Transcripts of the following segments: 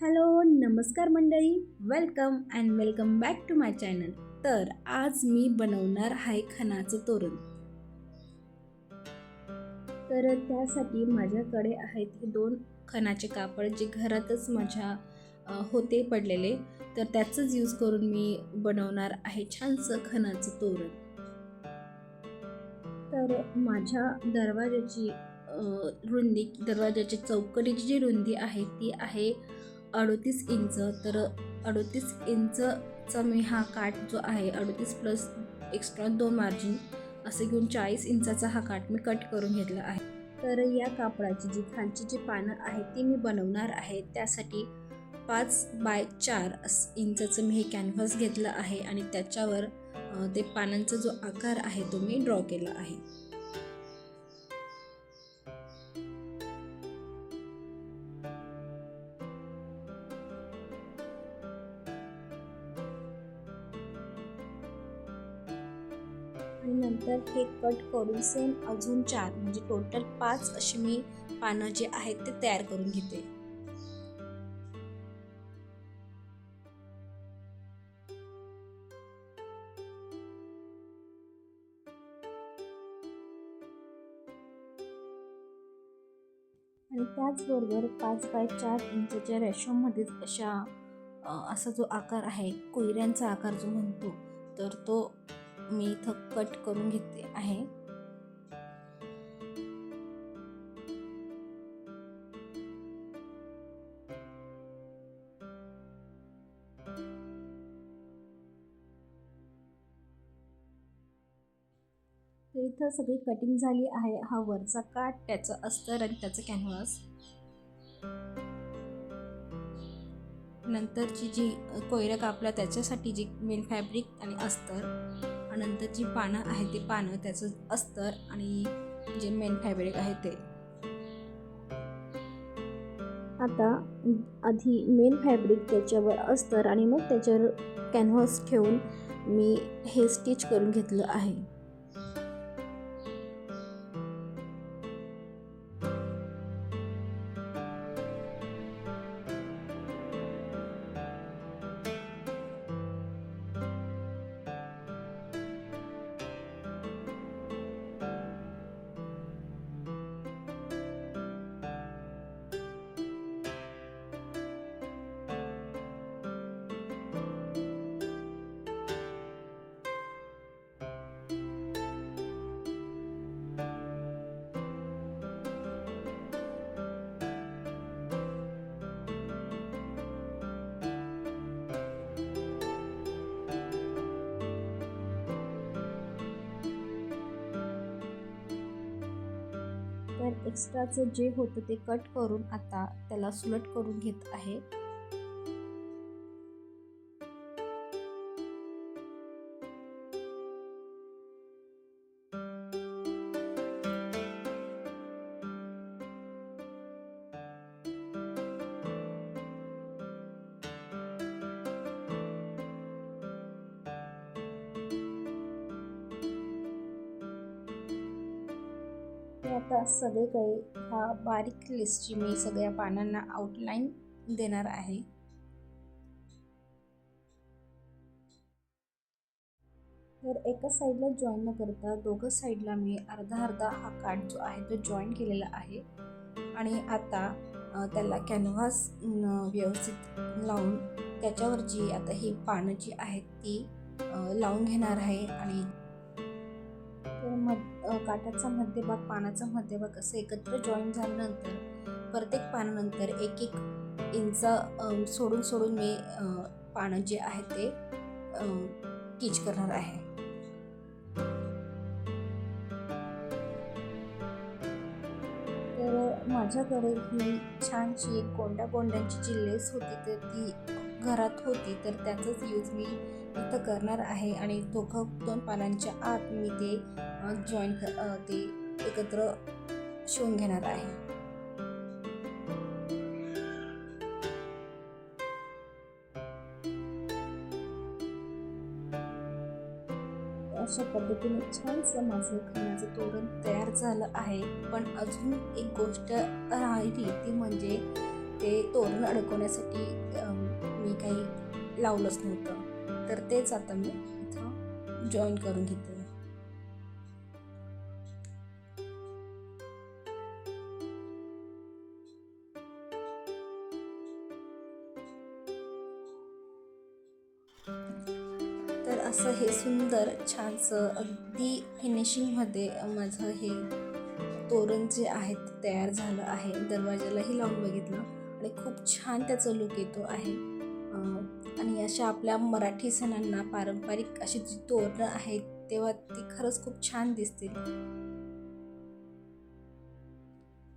Hello नमस्कार मंडळी, welcome back to my channel. तर आज मी बनवणार आहे खणाचं तोरण. तर त्यासाठी माझ्याकडे आहेत हे 2 खणाचे कापड जे घरातच माझ्या होते पडलेले. तर त्याचंच यूज करून मी बनवणार आहे छानसं खणाचं तोरण. तर माझ्या दरवाजाची चौकटीची जी रुंदी आहे ती आहे 38 इंच. तर 38 इंचचा मी हा काठ जो आहे 38 प्लस एक्स्ट्रा 2 मार्जिन असे घेऊन 40 इंचाचा हा काठ मी कट करून घेतला आहे. तर या कापडाची जी खालची जी पानं आहेत ती मी बनवणार आहे. त्यासाठी 5 बाय 4 इंचाचं मी हे कॅनव्हास घेतलं आहे आणि त्याच्यावर ते पानांचा जो आकार आहे तो मी ड्रॉ केला आहे. आणि नंतर हे कट करून सेम अजून 4 म्हणजे टोटल 5 अशी मी पानं जे आहेत ते तयार करून घेते. आणि त्याचबरोबर 5 बाय 4 इंचच्या रेशोमध्येच असा जो आकार आहे कोयऱ्यांचा आकार जो म्हणतो तर तो मी इथं कट करून घेते आहे. तर इथं सगळी कटिंग झाली आहे. हा वरचा काठ, त्याचं अस्तर आणि त्याचं कॅनव्हास. नंतरची जी कोयऱ्या कापल्या त्याच्यासाठी जी मेन फॅब्रिक आणि अस्तर, आणि नंतर जी पानं आहेत ते पानं, त्याचं अस्तर आणि जे मेन फॅब्रिक आहे ते. आता आधी मेन फॅब्रिक, त्याच्यावर अस्तर आणि मग त्याच्यावर कॅनव्हास ठेवून मी हे स्टिच करून घेतलं आहे. तर एक्स्ट्राचं जे होतं ते कट करून आता त्याला सुलट करून घेत आहे. आता सगळीकडे ह्या बारीक लिस्टची मी सगळ्या पानांना आउटलाईन देणार आहे. तर एका साईडला जॉईन न करता दोघं साईडला मी अर्धा अर्धा हा काठ जो आहे तो जॉईन केलेला आहे. आणि आता त्याला कॅनव्हास व्यवस्थित लावून त्याच्यावर जी आता ही पानं जी आहेत ती लावून घेणार आहे. आणि तर काठाचा मध्यभाग, पानाचा मध्यभाग असं एकत्र जॉईन झाल्यानंतर प्रत्येक पानानंतर 1-1 इंच सोडून सोडून मी पानं जे आहेत ते स्टिच करणार आहे. तर माझ्याकडे ही छानशी एक गोंड्यांची जी लेस होती तर ती घरात होती, तर त्याचाच यूज मी इथं करणार आहे. आणि 2 पानांच्या आत मी ते ते एकत्र शिवून घेणार आहे. अशा पद्धतीने छानसं माझं खणाचं तोरण तयार झालं आहे. पण अजून एक गोष्ट राहिली ती म्हणजे ते तोरण अडकवण्यासाठी मी काही लावलंच नव्हतं, तर तेच आता मी इथं जॉईन करून घेते. तर असं हे सुंदर छानसं अगदी फिनिशिंगमध्ये माझं हे तोरण जे आहे ते तयार झालं आहे. दरवाजालाही लावून बघितलं आणि खूप छान त्याचा लुक येतो आहे. आणि अशा आपल्या मराठी सणांना पारंपरिक अशी जी तोरणं आहेत तेव्हा ती खरंच खूप छान दिसतील.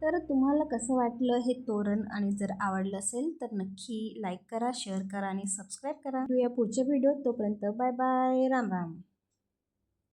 तर तुम्हाला कसं वाटलं हे तोरण, आणि जर आवडलं असेल तर नक्की लाईक करा, शेअर करा आणि सबस्क्राईब करा. भेटूया पुढच्या व्हिडिओत. तोपर्यंत बाय बाय, राम राम.